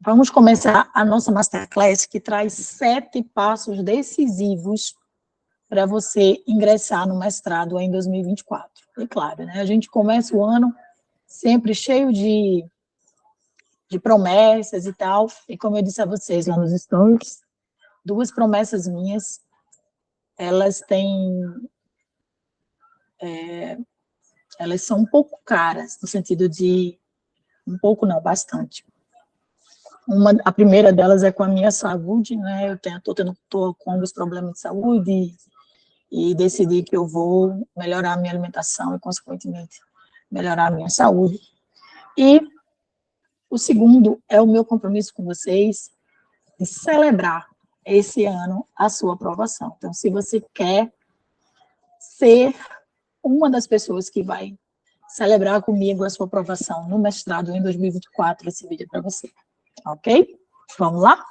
Vamos começar a nossa Masterclass, que traz 7 passos decisivos para você ingressar no mestrado em 2024. E claro, né, a gente começa o ano sempre cheio de promessas e tal, e como eu disse a vocês lá nos stories, 2 promessas minhas, elas são um pouco caras, no sentido de, um pouco não, bastante. A primeira delas é com a minha saúde, né? Eu estou com alguns problemas de saúde e decidi que eu vou melhorar a minha alimentação e, consequentemente, melhorar a minha saúde. E o segundo é o meu compromisso com vocês de celebrar esse ano a sua aprovação. Então, se você quer ser uma das pessoas que vai celebrar comigo a sua aprovação no mestrado em 2024, esse vídeo é para você. Ok? Vamos lá?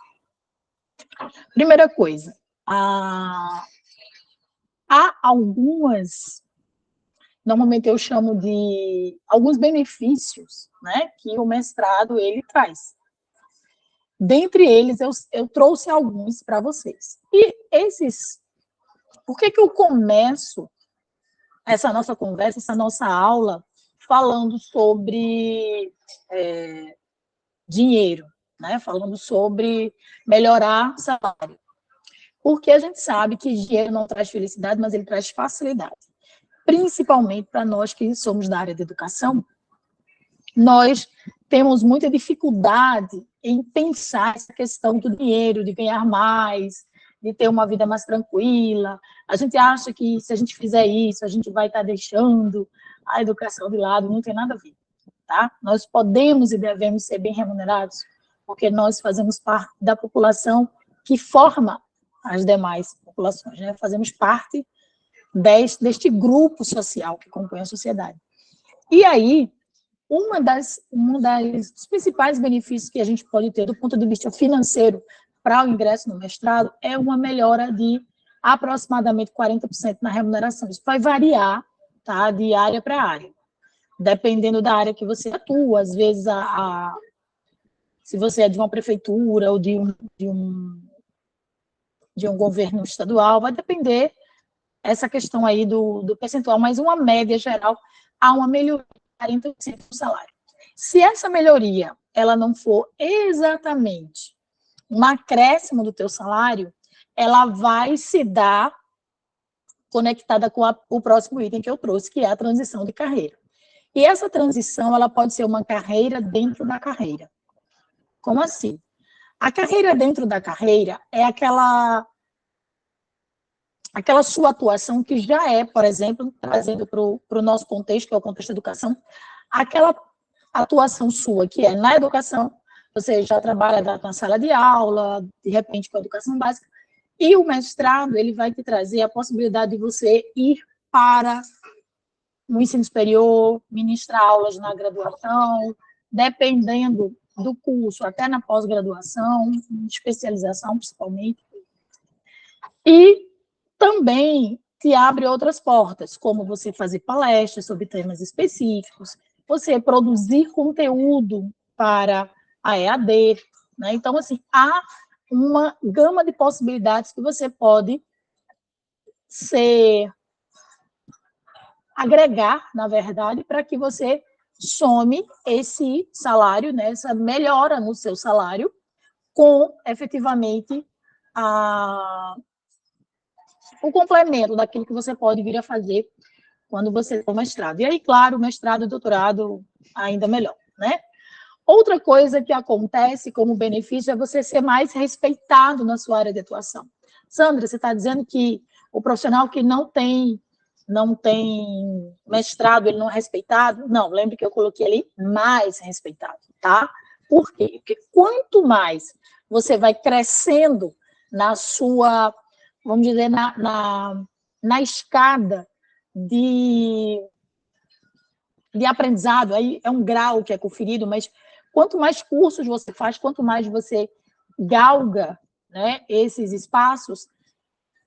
Primeira coisa, há algumas, normalmente eu chamo de alguns benefícios, né, que o mestrado ele traz. Dentre eles, eu trouxe alguns para vocês. E esses, por que eu começo essa nossa conversa, essa nossa aula, falando sobre dinheiro, né? Falando sobre melhorar o salário. Porque a gente sabe que dinheiro não traz felicidade, mas ele traz facilidade. Principalmente para nós que somos da área de educação, nós temos muita dificuldade em pensar essa questão do dinheiro, de ganhar mais, de ter uma vida mais tranquila. A gente acha que se a gente fizer isso, a gente vai estar deixando a educação de lado, não tem nada a ver. Tá? Nós podemos e devemos ser bem remunerados, porque nós fazemos parte da população que forma as demais populações, né? Fazemos parte deste grupo social que compõe a sociedade. E aí, dos principais benefícios que a gente pode ter do ponto de vista financeiro para o ingresso no mestrado é uma melhora de aproximadamente 40% na remuneração. Isso vai variar, tá? De área para área, dependendo da área que você atua. Às vezes, se você é de uma prefeitura ou de um governo estadual, vai depender essa questão aí do percentual, mas uma média geral, há uma melhoria de 40% do salário. Se essa melhoria ela não for exatamente um acréscimo do teu salário, ela vai se dar conectada com o próximo item que eu trouxe, que é a transição de carreira. E essa transição, ela pode ser uma carreira dentro da carreira. Como assim? A carreira dentro da carreira é aquela sua atuação que já é, por exemplo, trazendo para o nosso contexto, que é o contexto da educação, aquela atuação sua que é na educação, você já trabalha na sala de aula, de repente com a educação básica, e o mestrado, ele vai te trazer a possibilidade de você ir para no ensino superior, ministrar aulas na graduação, dependendo do curso, até na pós-graduação, especialização principalmente. E também te abre outras portas, como você fazer palestras sobre temas específicos, você produzir conteúdo para a EAD, né? Então, assim, há uma gama de possibilidades que você pode agregar, na verdade, para que você some esse salário, né, essa melhora no seu salário, com, efetivamente, o complemento daquilo que você pode vir a fazer quando você for mestrado. E aí, claro, mestrado e doutorado ainda melhor, né? Outra coisa que acontece como benefício é você ser mais respeitado na sua área de atuação. Sandra, você está dizendo que o profissional que não tem mestrado, ele não é respeitado? Não, lembre que eu coloquei ali mais respeitado, tá? Por quê? Porque quanto mais você vai crescendo na sua, vamos dizer, na escada de aprendizado, aí é um grau que é conferido, mas quanto mais cursos você faz, quanto mais você galga, né, esses espaços,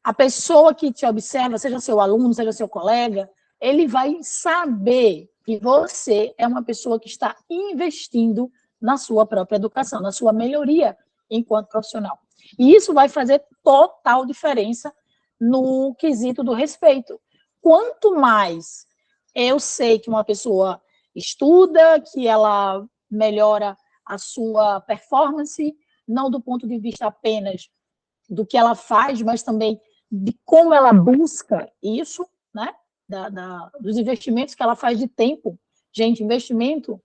a pessoa que te observa, seja seu aluno, seja seu colega, ele vai saber que você é uma pessoa que está investindo na sua própria educação, na sua melhoria enquanto profissional. E isso vai fazer total diferença no quesito do respeito. Quanto mais eu sei que uma pessoa estuda, que ela melhora a sua performance, não do ponto de vista apenas do que ela faz, mas também de como ela busca isso, né? Dos investimentos que ela faz de tempo. Gente, investimento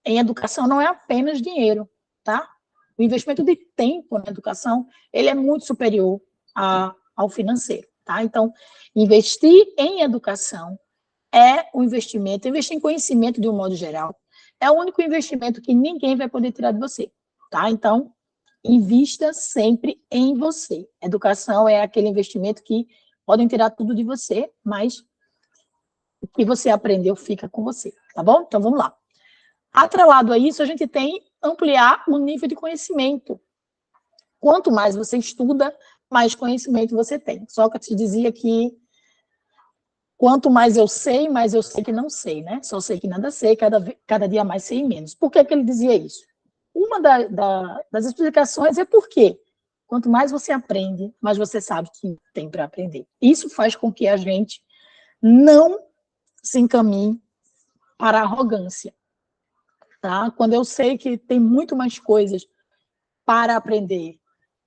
em educação não é apenas dinheiro, tá? O investimento de tempo na educação, ele é muito superior ao financeiro, tá? Então, investir em educação é um investimento, investir em conhecimento de um modo geral, é o único investimento que ninguém vai poder tirar de você, tá? Então, invista sempre em você. Educação é aquele investimento que podem tirar tudo de você, mas o que você aprendeu fica com você, tá bom? Então, vamos lá. Atrelado a isso, a gente tem ampliar o nível de conhecimento. Quanto mais você estuda, mais conhecimento você tem. Sócrates dizia que quanto mais eu sei que não sei, né? Só sei que nada sei, cada dia mais sei menos. Por que ele dizia isso? Uma das explicações é porque quanto mais você aprende, mais você sabe que tem para aprender. Isso faz com que a gente não se encaminhe para a arrogância. Tá? Quando eu sei que tem muito mais coisas para aprender,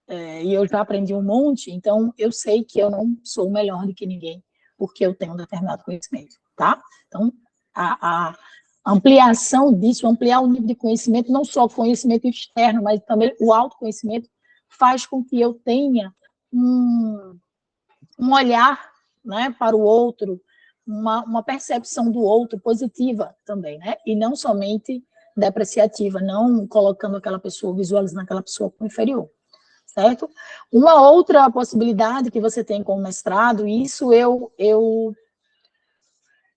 e eu já aprendi um monte, então eu sei que eu não sou melhor do que ninguém, porque eu tenho um determinado conhecimento, tá? Então, a ampliação disso, ampliar o nível de conhecimento, não só o conhecimento externo, mas também o autoconhecimento, faz com que eu tenha um olhar, né, para o outro, uma percepção do outro positiva também, né? E não somente depreciativa, não colocando aquela pessoa, visualizando aquela pessoa como inferior, certo? Uma outra possibilidade que você tem com o mestrado, e isso eu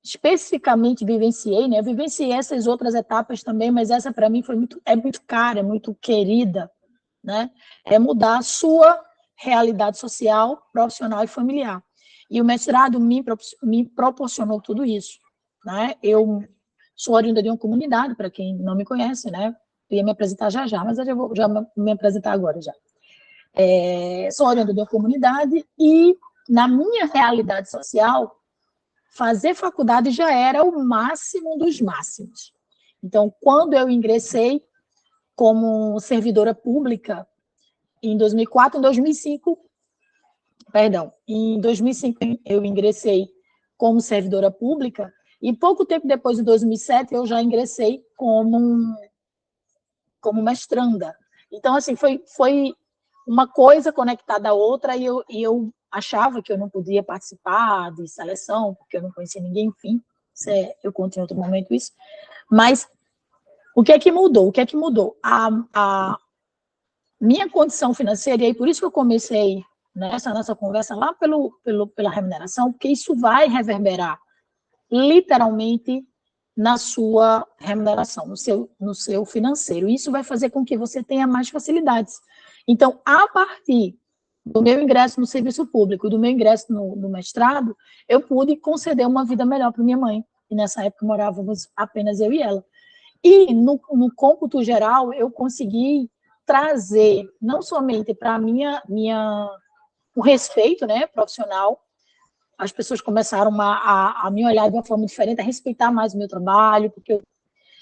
especificamente vivenciei, né? Eu vivenciei essas outras etapas também, mas essa para mim é muito cara, é muito querida, né? É mudar a sua realidade social, profissional e familiar. E o mestrado me proporcionou tudo isso, né? Eu sou oriunda de uma comunidade, para quem não me conhece, né? Eu ia me apresentar já, mas eu vou já me apresentar agora já. Sou oriunda de uma comunidade e, na minha realidade social, fazer faculdade já era o máximo dos máximos. Então, quando eu ingressei como servidora pública, em 2004, em 2005 eu ingressei como servidora pública, e pouco tempo depois, em 2007, eu já ingressei como mestranda. Então, assim, foi uma coisa conectada à outra, e eu achava que eu não podia participar de seleção, porque eu não conhecia ninguém, enfim, eu conto em outro momento isso. Mas o que é que mudou? A minha condição financeira, e aí por isso que eu comecei nessa nossa conversa lá pela remuneração, porque isso vai reverberar literalmente na sua remuneração, no seu financeiro. Isso vai fazer com que você tenha mais facilidades. Então, a partir do meu ingresso no serviço público, do meu ingresso no mestrado, eu pude conceder uma vida melhor para minha mãe. E nessa época morávamos apenas eu e ela. E no cômputo geral, eu consegui trazer não somente para o respeito, né, profissional. As pessoas começaram a me olhar de uma forma diferente, a respeitar mais o meu trabalho, porque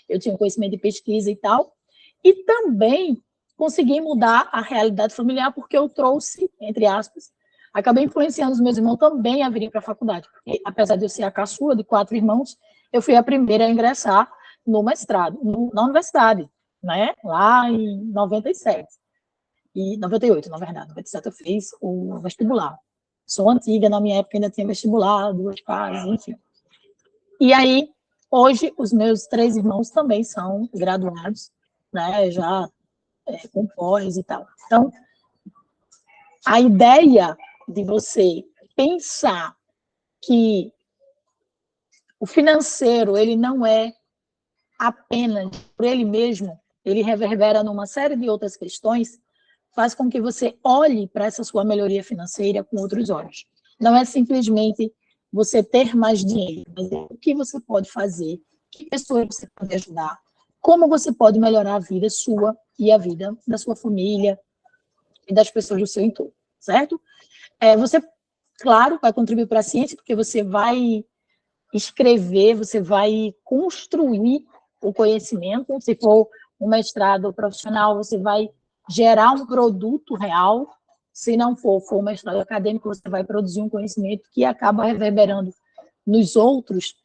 eu tinha um conhecimento de pesquisa e tal. E também consegui mudar a realidade familiar, porque eu trouxe, entre aspas, acabei influenciando os meus irmãos também a virem para a faculdade. Porque, apesar de eu ser a caçula de 4 irmãos, eu fui a primeira a ingressar no mestrado, na universidade, né? Lá em 97. E 98, na verdade. 97 eu fiz o vestibular. Sou antiga, na minha época ainda tinha vestibular, 2 fases, enfim. E aí, hoje, os meus 3 irmãos também são graduados, né? Já com pós e tal. Então, a ideia de você pensar que o financeiro, ele não é apenas por ele mesmo, ele reverbera numa série de outras questões, faz com que você olhe para essa sua melhoria financeira com outros olhos. Não é simplesmente você ter mais dinheiro, mas é o que você pode fazer, que pessoas você pode ajudar, como você pode melhorar a vida sua e a vida da sua família e das pessoas do seu entorno, certo? Você, claro, vai contribuir para a ciência, porque você vai escrever, você vai construir o conhecimento. Se for um mestrado profissional, você vai gerar um produto real. Se não for um mestrado acadêmico, você vai produzir um conhecimento que acaba reverberando nos outros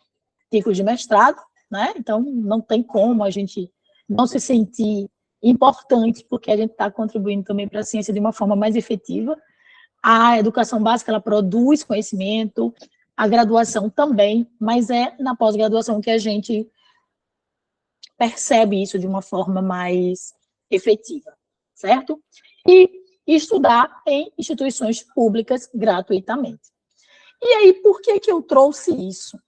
tipos de mestrado, né? Então, não tem como a gente não se sentir importante, porque a gente está contribuindo também para a ciência de uma forma mais efetiva. A educação básica, ela produz conhecimento, a graduação também, mas é na pós-graduação que a gente percebe isso de uma forma mais efetiva, certo? E estudar em instituições públicas gratuitamente. E aí, por que eu trouxe isso?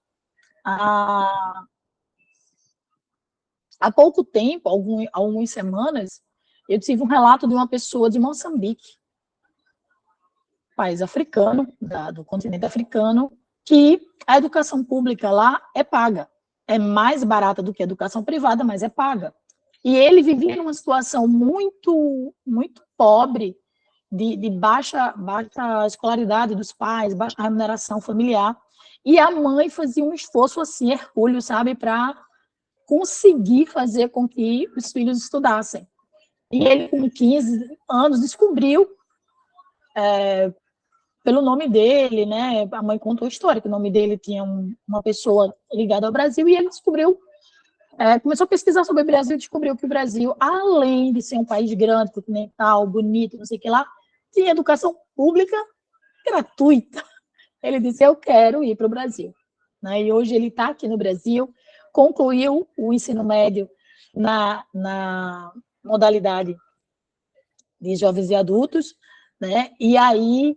Há pouco tempo, algumas semanas, eu tive um relato de uma pessoa de Moçambique, país africano, do continente africano, que a educação pública lá é paga. É mais barata do que a educação privada, mas é paga. E ele vivia numa situação muito, muito pobre, de baixa escolaridade dos pais, baixa remuneração familiar, e a mãe fazia um esforço assim, hercúleo, sabe, para conseguir fazer com que os filhos estudassem. E ele, com 15 anos, descobriu, pelo nome dele, né, a mãe contou a história, que o nome dele tinha uma pessoa ligada ao Brasil, e ele descobriu, começou a pesquisar sobre o Brasil e descobriu que o Brasil, além de ser um país grande, continental, bonito, não sei o que lá, tinha educação pública gratuita. Ele disse, eu quero ir para o Brasil. Né? E hoje ele está aqui no Brasil, concluiu o ensino médio na modalidade de jovens e adultos, né? E aí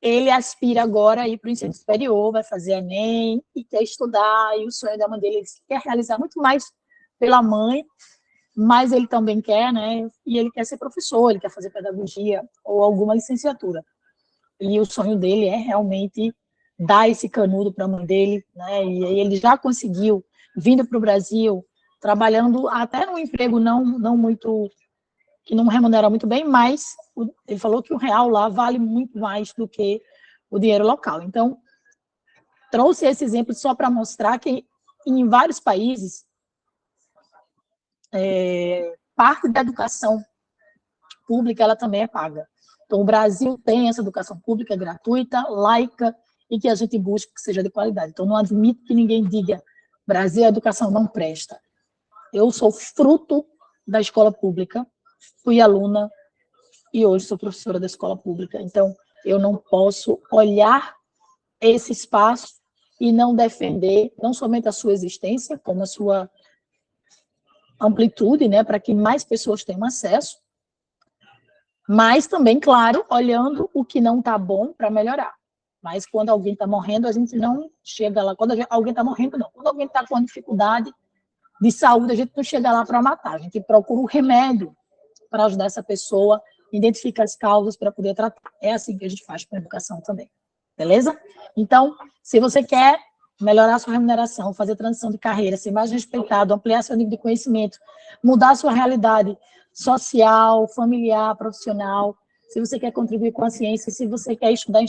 ele aspira agora a ir para o ensino superior, vai fazer Enem e quer estudar, e o sonho da mãe dele, ele quer realizar muito mais pela mãe, mas ele também quer, né? E ele quer ser professor, ele quer fazer pedagogia ou alguma licenciatura. E o sonho dele é realmente dar esse canudo para a mãe dele, né? E aí ele já conseguiu, vindo para o Brasil, trabalhando até num emprego não muito, que não remunera muito bem, mas ele falou que o real lá vale muito mais do que o dinheiro local. Então, trouxe esse exemplo só para mostrar que em vários países, parte da educação pública ela também é paga. Então, o Brasil tem essa educação pública gratuita, laica, e que a gente busca que seja de qualidade. Então, não admito que ninguém diga Brasil, a educação não presta. Eu sou fruto da escola pública, fui aluna e hoje sou professora da escola pública. Então, eu não posso olhar esse espaço e não defender não somente a sua existência, como a sua amplitude, né, para que mais pessoas tenham acesso, mas também, claro, olhando o que não está bom para melhorar. Mas quando alguém está morrendo, a gente não chega lá. Quando alguém está morrendo, não. Quando alguém está com dificuldade de saúde, a gente não chega lá para matar. A gente procura um remédio para ajudar essa pessoa, identifica as causas para poder tratar. É assim que a gente faz com a educação também. Beleza? Então, se você quer melhorar a sua remuneração, fazer transição de carreira, ser mais respeitado, ampliar seu nível de conhecimento, mudar a sua realidade social, familiar, profissional, se você quer contribuir com a ciência, se você quer estudar em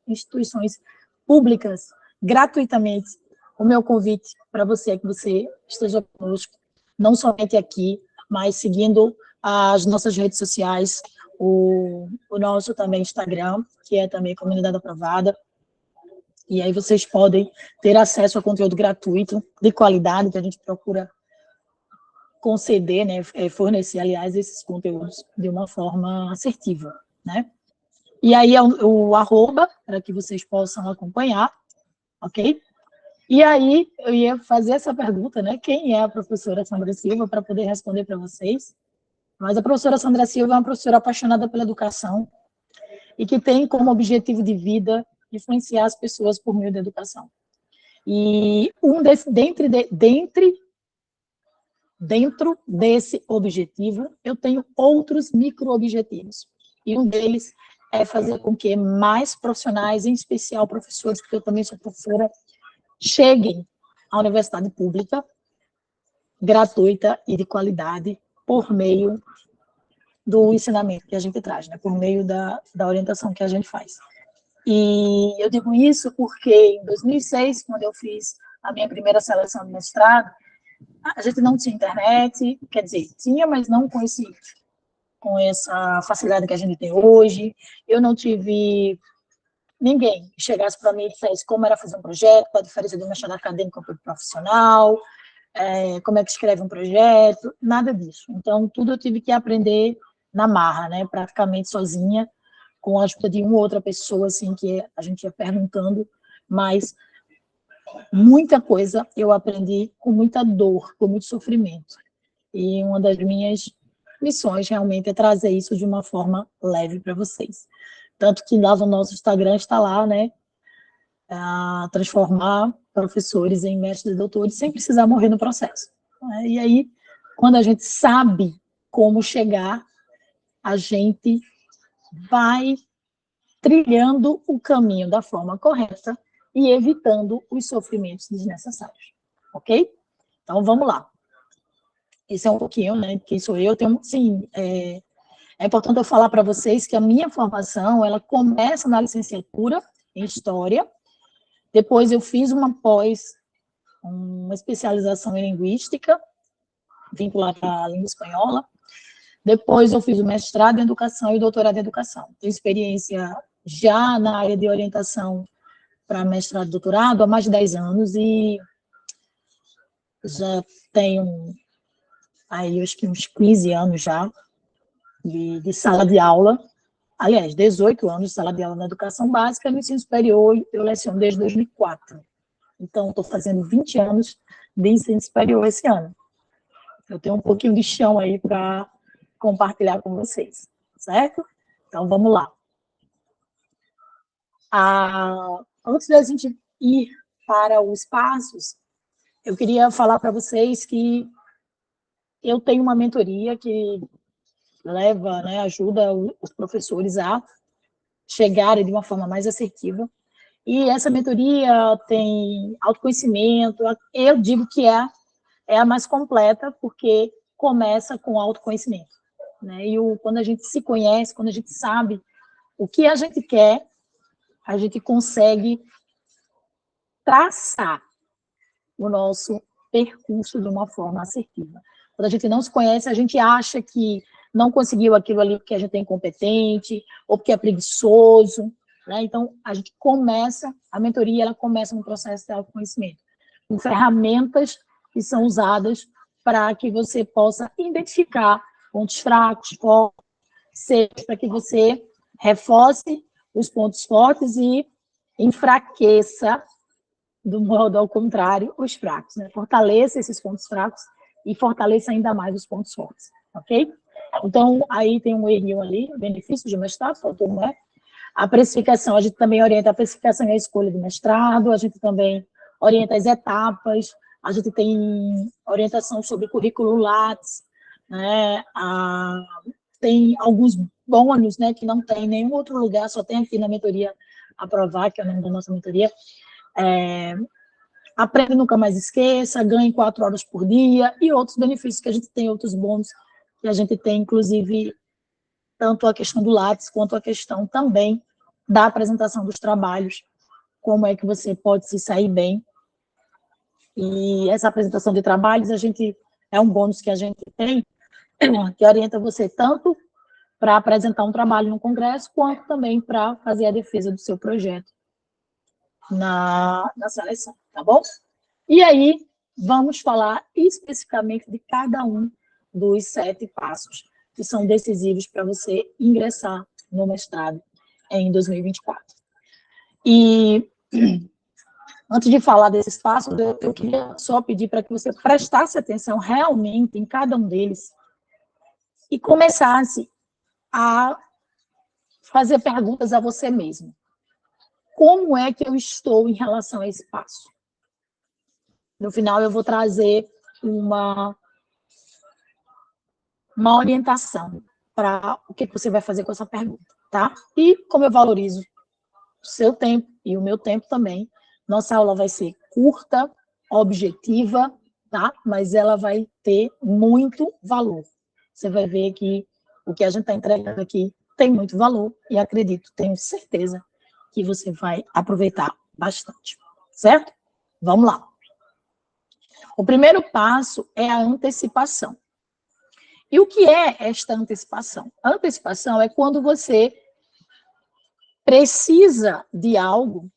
instituições públicas gratuitamente, o meu convite para você é que você esteja conosco, não somente aqui, mas seguindo as nossas redes sociais, o nosso também Instagram, que é também Comunidade Aprovada, e aí vocês podem ter acesso a conteúdo gratuito, de qualidade, que a gente procura conceder, né, fornecer, aliás, esses conteúdos de uma forma assertiva, né? E aí é o arroba, para que vocês possam acompanhar, ok? E aí eu ia fazer essa pergunta, né? Quem é a professora Sandra Silva, para poder responder para vocês. Mas a professora Sandra Silva é uma professora apaixonada pela educação e que tem como objetivo de vida influenciar as pessoas por meio da educação. E dentro desse objetivo, eu tenho outros micro-objetivos. E um deles é fazer com que mais profissionais, em especial professores, porque eu também sou professora, cheguem à universidade pública gratuita e de qualidade por meio do ensinamento que a gente traz, né? Por meio da orientação que a gente faz. E eu digo isso porque em 2006, quando eu fiz a minha primeira seleção de mestrado, a gente não tinha internet, quer dizer, tinha, mas não com essa facilidade que a gente tem hoje. Eu não tive ninguém que chegasse para mim e dissesse como era fazer um projeto, qual a diferença do mestrado acadêmico para o profissional, como é que escreve um projeto, nada disso. Então, tudo eu tive que aprender na marra, né, praticamente sozinha, com a ajuda de uma ou outra pessoa, assim, que a gente ia perguntando, mas muita coisa eu aprendi com muita dor, com muito sofrimento. E uma das minhas missões realmente é trazer isso de uma forma leve para vocês. Tanto que lá no nosso Instagram está lá, né, a transformar professores em mestres e doutores sem precisar morrer no processo. E aí, quando a gente sabe como chegar, a gente vai trilhando o caminho da forma correta e evitando os sofrimentos desnecessários, ok? Então, vamos lá. Esse é um pouquinho, né, quem sou eu. Sim, é importante eu falar para vocês que a minha formação, ela começa na licenciatura em História, depois eu fiz uma especialização em Linguística, vinculada à língua espanhola, depois eu fiz o mestrado em Educação e o doutorado em Educação. Tenho experiência já na área de orientação para mestrado e doutorado há mais de 10 anos e já tenho aí acho que uns 15 anos já de sala de aula, aliás, 18 anos de sala de aula na educação básica, no ensino superior eu leciono desde 2004. Então, estou fazendo 20 anos de ensino superior esse ano. Eu tenho um pouquinho de chão aí para compartilhar com vocês, certo? Então, vamos lá. Antes da gente ir para os passos, eu queria falar para vocês que eu tenho uma mentoria que leva, né, ajuda os professores a chegarem de uma forma mais assertiva. E essa mentoria tem autoconhecimento, eu digo que é a mais completa, porque começa com autoconhecimento. Né? E quando a gente se conhece, quando a gente sabe o que a gente quer, a gente consegue traçar o nosso percurso de uma forma assertiva. Quando a gente não se conhece, a gente acha que não conseguiu aquilo ali porque a gente é incompetente, ou porque é preguiçoso, né? Então, a mentoria, ela começa no processo de autoconhecimento, com ferramentas que são usadas para que você possa identificar pontos fracos, fortes, seja para que você reforce os pontos fortes e enfraqueça, do modo ao contrário, os fracos, né? Fortaleça esses pontos fracos e fortaleça ainda mais os pontos fortes, ok? Então, aí tem um errinho ali, benefício de mestrado, faltou um, a precificação, a gente também orienta a precificação e a escolha do mestrado, a gente também orienta as etapas, a gente tem orientação sobre currículo Lattes, né? Tem alguns bônus, né, que não tem em nenhum outro lugar, só tem aqui na mentoria Aprovar, que é o nome da nossa mentoria. Aprenda Nunca Mais Esqueça, ganhe 4 horas por dia, e outros benefícios que a gente tem, outros bônus que a gente tem, inclusive, tanto a questão do Lattes, quanto a questão também da apresentação dos trabalhos, como é que você pode se sair bem. E essa apresentação de trabalhos, é um bônus que a gente tem, que orienta você tanto para apresentar um trabalho no congresso, quanto também para fazer a defesa do seu projeto na seleção, tá bom? E aí, vamos falar especificamente de cada um dos 7 passos que são decisivos para você ingressar no mestrado em 2024. E, antes de falar desses passos, eu queria só pedir para que você prestasse atenção realmente em cada um deles e começasse a fazer perguntas a você mesmo. Como é que eu estou em relação a esse passo? No final, eu vou trazer uma orientação para o que você vai fazer com essa pergunta, tá? E como eu valorizo o seu tempo e o meu tempo também, nossa aula vai ser curta, objetiva tá? Mas ela vai ter muito valor. Você vai ver que o que a gente está entregando aqui tem muito valor e acredito, tenho certeza que você vai aproveitar bastante, certo? Vamos lá. O primeiro passo é a antecipação. E o que é esta antecipação? A antecipação é quando você precisa de algo,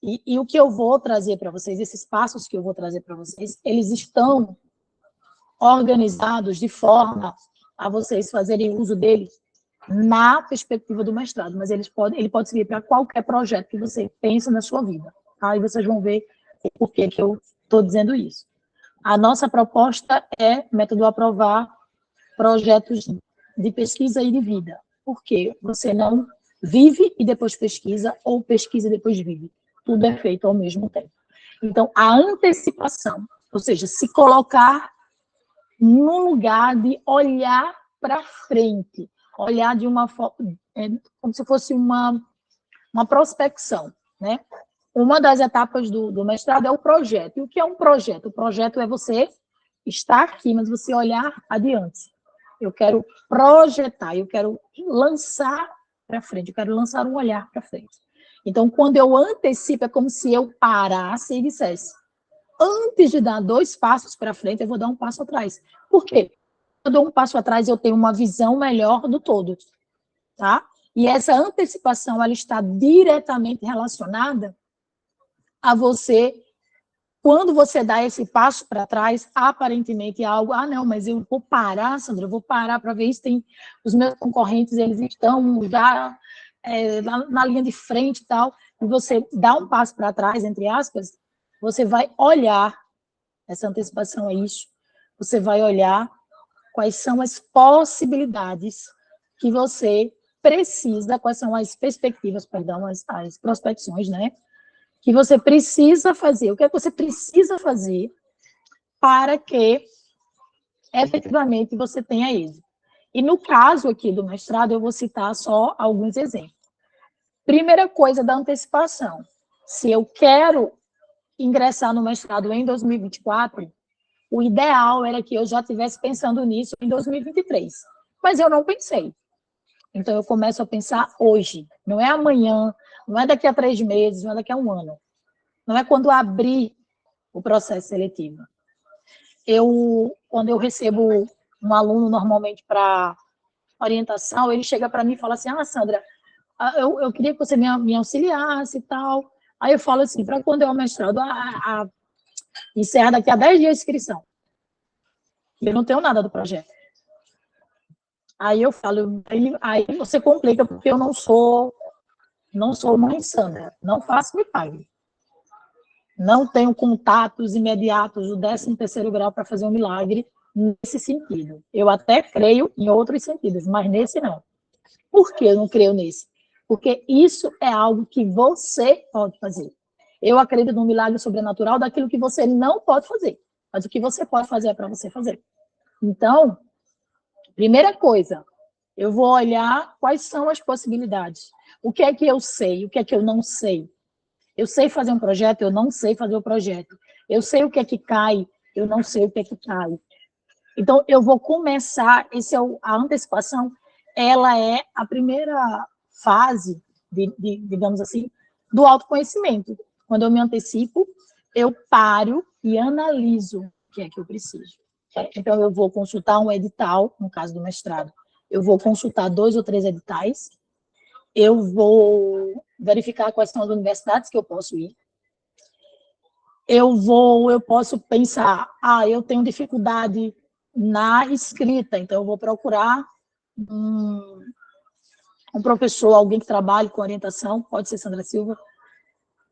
e o que eu vou trazer para vocês, esses passos que eu vou trazer para vocês, eles estão organizados de forma a vocês fazerem uso deles na perspectiva do mestrado, mas ele pode servir para qualquer projeto que você pense na sua vida. Aí vocês vão ver por que eu estou dizendo isso. A nossa proposta é método aprovar projetos de pesquisa e de vida, porque você não vive e depois pesquisa, ou pesquisa e depois vive. Tudo é feito ao mesmo tempo. Então, a antecipação, ou seja, se colocar no lugar de olhar para frente, olhar de uma forma, como se fosse uma prospecção, né? Uma das etapas do mestrado é o projeto. E o que é um projeto? O projeto é você estar aqui, mas você olhar adiante. Eu quero projetar, eu quero lançar para frente, eu quero lançar um olhar para frente. Então, quando eu antecipo, é como se eu parasse e dissesse, antes de dar 2 passos para frente, eu vou dar um passo atrás. Por quê? Eu dou um passo atrás, eu tenho uma visão melhor do todo, tá? E essa antecipação, ela está diretamente relacionada a você, quando você dá esse passo para trás, aparentemente é algo, não, mas eu vou parar, Sandra, eu vou parar para ver se tem os meus concorrentes, eles estão já na linha de frente e tal, e você dá um passo para trás, entre aspas, você vai olhar, essa antecipação é isso, você vai olhar quais são as possibilidades que você precisa, quais são as perspectivas, perdão, as prospecções, né? Que você precisa fazer, o que é que você precisa fazer para que efetivamente você tenha êxito. E no caso aqui do mestrado, eu vou citar só alguns exemplos. Primeira coisa da antecipação, se eu quero ingressar no mestrado em 2024, o ideal era que eu já estivesse pensando nisso em 2023, mas eu não pensei. Então, eu começo a pensar hoje, não é amanhã, não é daqui a 3 meses, não é daqui a 1 ano. Não é quando abrir o processo seletivo. Quando eu recebo um aluno, normalmente, para orientação, ele chega para mim e fala assim, Sandra, eu queria que você me auxiliasse e tal. Aí eu falo assim, para quando é o mestrado, encerra daqui a 10 dias a inscrição. Eu não tenho nada do projeto. Aí eu falo, aí você complica, porque eu não sou mãe Sandra, não faço, me pague. Não tenho contatos imediatos do 13º grau para fazer um milagre nesse sentido. Eu até creio em outros sentidos, mas nesse não. Por que eu não creio nesse? Porque isso é algo que você pode fazer. Eu acredito no milagre sobrenatural daquilo que você não pode fazer, mas o que você pode fazer é para você fazer. Então, primeira coisa, eu vou olhar quais são as possibilidades. O que é que eu sei, o que é que eu não sei. Eu sei fazer um projeto, eu não sei fazer o projeto. Eu sei o que é que cai, eu não sei o que é que cai. Então, eu vou começar, a antecipação, ela é a primeira fase, digamos assim, do autoconhecimento. Quando eu me antecipo, eu paro e analiso o que é que eu preciso. Então, eu vou consultar um edital, no caso do mestrado, eu vou consultar 2 ou 3 editais, eu vou verificar quais são as universidades que eu posso ir, eu posso pensar, eu tenho dificuldade na escrita, então eu vou procurar um professor, alguém que trabalhe com orientação, pode ser Sandra Silva,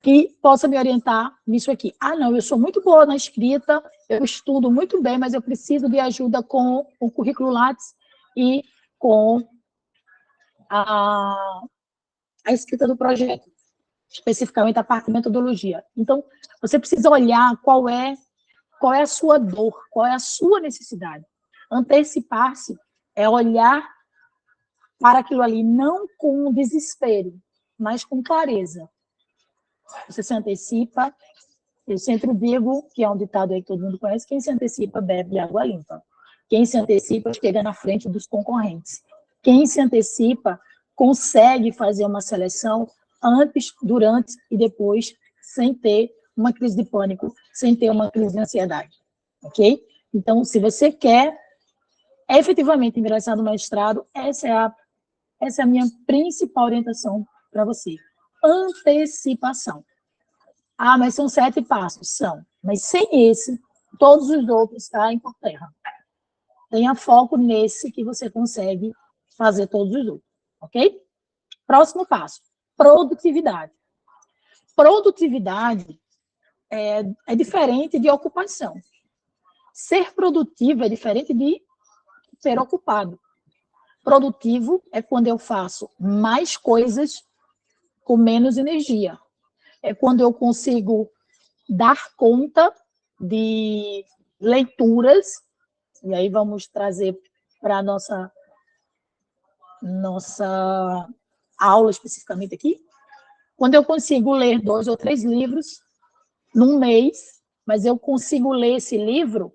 que possa me orientar nisso aqui. Não, eu sou muito boa na escrita, eu estudo muito bem, mas eu preciso de ajuda com o currículo Lattes e com a escrita do projeto, especificamente a parte de metodologia. Então, você precisa olhar qual é a sua dor, qual é a sua necessidade. Antecipar-se é olhar para aquilo ali, não com desespero, mas com clareza. Você se antecipa, Eu sempre digo, que é um ditado aí que todo mundo conhece, quem se antecipa bebe água limpa. Quem se antecipa chega na frente dos concorrentes. Quem se antecipa consegue fazer uma seleção antes, durante e depois, sem ter uma crise de pânico, sem ter uma crise de ansiedade, ok? Então, se você quer efetivamente ingressar no mestrado, essa é a minha principal orientação para você. Antecipação. Ah, mas são 7 passos. São. Mas sem esse, todos os outros caem por terra. Tenha foco nesse que você consegue fazer todos os outros. Ok? Próximo passo. Produtividade. Produtividade é diferente de ocupação. Ser produtivo é diferente de ser ocupado. Produtivo é quando eu faço mais coisas com menos energia. É quando eu consigo dar conta de leituras, e aí vamos trazer para a nossa aula especificamente aqui, quando eu consigo ler 2 ou 3 livros num mês, mas eu consigo ler esse livro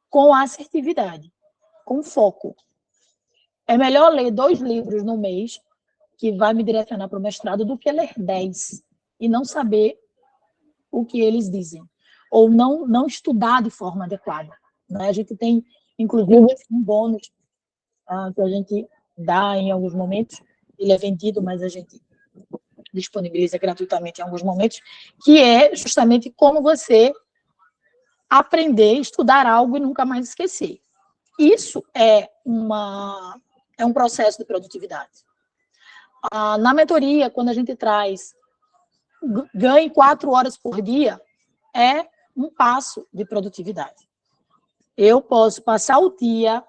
com assertividade, com foco. É melhor ler 2 livros no mês, que vai me direcionar para o mestrado, do que ler 10 e não saber o que eles dizem, ou não estudar de forma adequada. Né? A gente tem, inclusive, um bônus que a gente dá em alguns momentos, ele é vendido, mas a gente disponibiliza gratuitamente em alguns momentos, que é justamente como você aprender, estudar algo e nunca mais esquecer. Isso é um processo de produtividade. Na mentoria, quando a gente traz ganhe 4 horas por dia, é um passo de produtividade. Eu posso passar o dia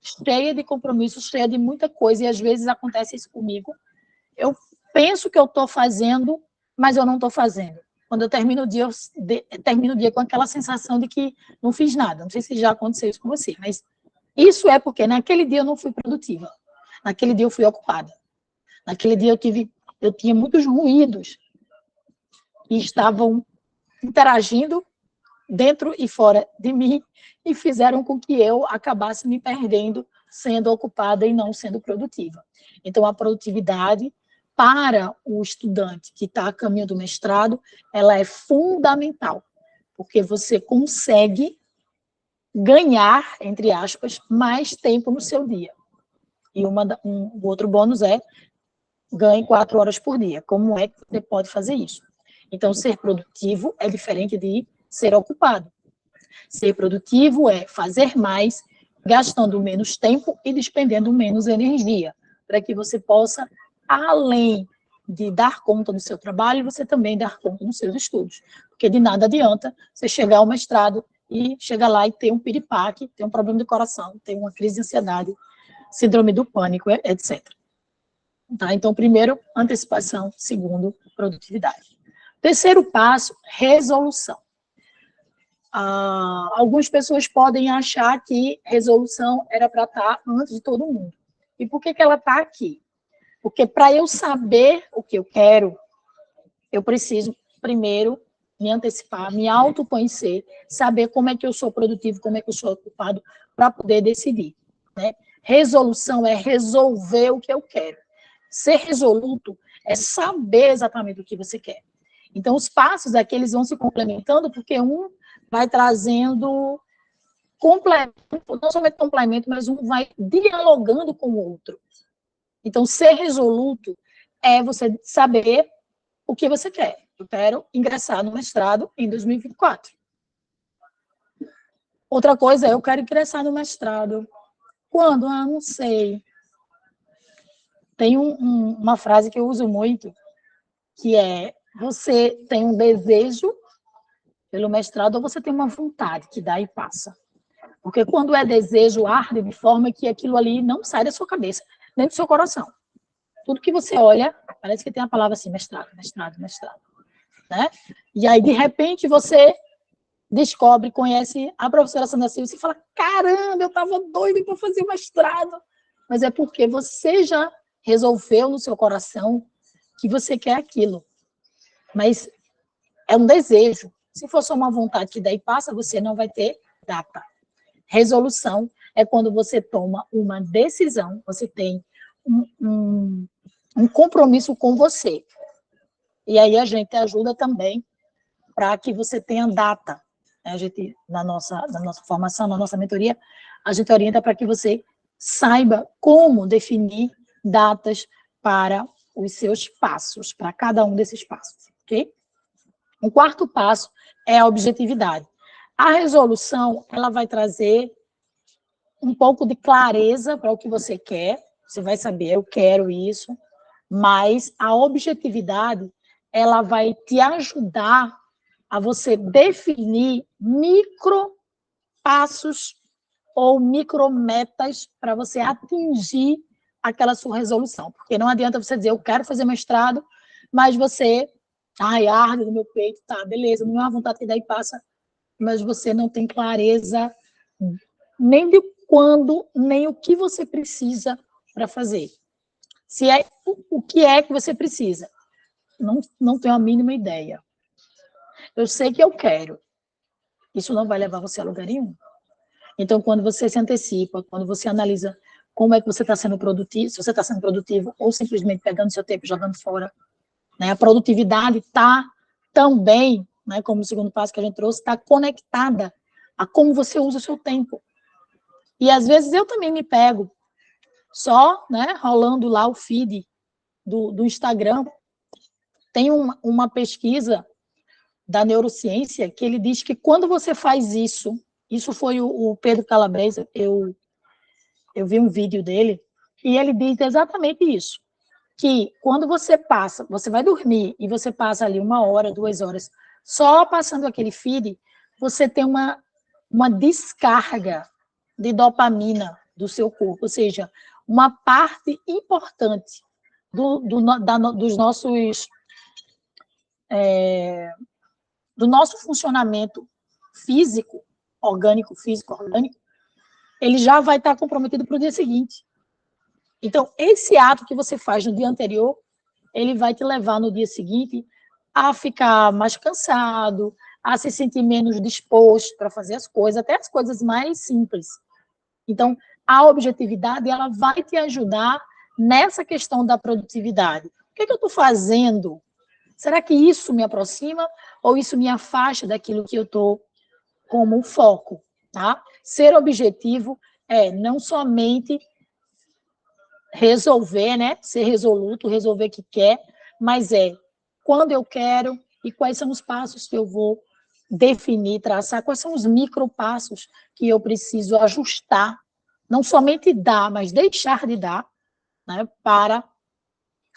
cheia de compromissos, cheia de muita coisa, e às vezes acontece isso comigo. Eu penso que eu estou fazendo, mas eu não estou fazendo. Quando eu termino o dia com aquela sensação de que não fiz nada. Não sei se já aconteceu isso com você, mas isso é porque naquele dia eu não fui produtiva. Naquele dia eu fui ocupada. Naquele dia eu tinha muitos ruídos que estavam interagindo dentro e fora de mim e fizeram com que eu acabasse me perdendo, sendo ocupada e não sendo produtiva. Então, a produtividade para o estudante que está a caminho do mestrado, ela é fundamental, porque você consegue ganhar, entre aspas, mais tempo no seu dia. E o outro bônus é ganhe 4 horas por dia. Como é que você pode fazer isso? Então, ser produtivo é diferente de ser ocupado. Ser produtivo é fazer mais, gastando menos tempo e despendendo menos energia, para que você possa, além de dar conta do seu trabalho, você também dar conta dos seus estudos. Porque de nada adianta você chegar ao mestrado e chegar lá e ter um piripaque, ter um problema de coração, ter uma crise de ansiedade, síndrome do pânico, etc. Tá? Então, primeiro, antecipação. Segundo, produtividade. Terceiro passo, resolução. Algumas pessoas podem achar que resolução era para estar antes de todo mundo. E por que ela está aqui? Porque para eu saber o que eu quero, eu preciso, primeiro, me antecipar, me autoconhecer, saber como é que eu sou produtivo, como é que eu sou ocupado, para poder decidir. Né? Resolução é resolver o que eu quero. Ser resoluto é saber exatamente o que você quer. Então, os passos aqui, eles vão se complementando, porque um vai trazendo complemento, não somente complemento, mas um vai dialogando com o outro. Então, ser resoluto é você saber o que você quer. Eu quero ingressar no mestrado em 2024. Outra coisa é, eu quero ingressar no mestrado. Quando? Não sei. Tem uma frase que eu uso muito, que é, você tem um desejo pelo mestrado ou você tem uma vontade que dá e passa. Porque quando é desejo, arde de forma que aquilo ali não sai da sua cabeça, nem do seu coração. Tudo que você olha, parece que tem a palavra assim, mestrado, mestrado, mestrado. Né? E aí, de repente, você descobre, conhece a professora Sandra Silva e fala, caramba, eu estava doido para fazer o mestrado. Mas é porque você já resolveu no seu coração que você quer aquilo. Mas é um desejo. Se for só uma vontade que daí passa, você não vai ter data. Resolução é quando você toma uma decisão, você tem um compromisso com você. E aí a gente ajuda também para que você tenha data. A gente, na nossa formação, na nossa mentoria, a gente orienta para que você saiba como definir datas para os seus passos, para cada um desses passos, ok? O quarto passo é a objetividade. A resolução, ela vai trazer um pouco de clareza para o que você quer, você vai saber, eu quero isso, mas a objetividade, ela vai te ajudar a você definir micro passos ou micrometas para você atingir aquela sua resolução. Porque não adianta você dizer, eu quero fazer mestrado, mas você, arde no meu peito, tá, beleza, não é uma vontade que daí passa, mas você não tem clareza nem de quando, nem o que você precisa para fazer. Se é o que é que você precisa, não tenho a mínima ideia. Eu sei que eu quero. Isso não vai levar você a lugar nenhum. Então, quando você se antecipa, quando você analisa como é que você está sendo produtivo, se você está sendo produtivo ou simplesmente pegando seu tempo e jogando fora, né? A produtividade está também, né, como o segundo passo que a gente trouxe, está conectada a como você usa o seu tempo. E às vezes eu também me pego só, né, rolando lá o feed do Instagram. Tem uma pesquisa da neurociência que ele diz que quando você faz isso foi o Pedro Calabresa, eu vi um vídeo dele, e ele diz exatamente isso, que quando você vai dormir e você passa ali 1 hora, 2 horas, só passando aquele feed, você tem uma descarga de dopamina do seu corpo, ou seja, uma parte importante dos nossos... do nosso funcionamento físico, orgânico, ele já vai estar comprometido para o dia seguinte. Então, esse ato que você faz no dia anterior, ele vai te levar no dia seguinte a ficar mais cansado, a se sentir menos disposto para fazer as coisas, até as coisas mais simples. Então, a objetividade, ela vai te ajudar nessa questão da produtividade. O que é que eu estou fazendo? Será que isso me aproxima ou isso me afasta daquilo que eu estou como foco? Tá? Ser objetivo é não somente resolver, né? Ser resoluto, resolver o que quer, mas é quando eu quero e quais são os passos que eu vou definir, traçar, quais são os micropassos que eu preciso ajustar, não somente dar, mas deixar de dar, né? Para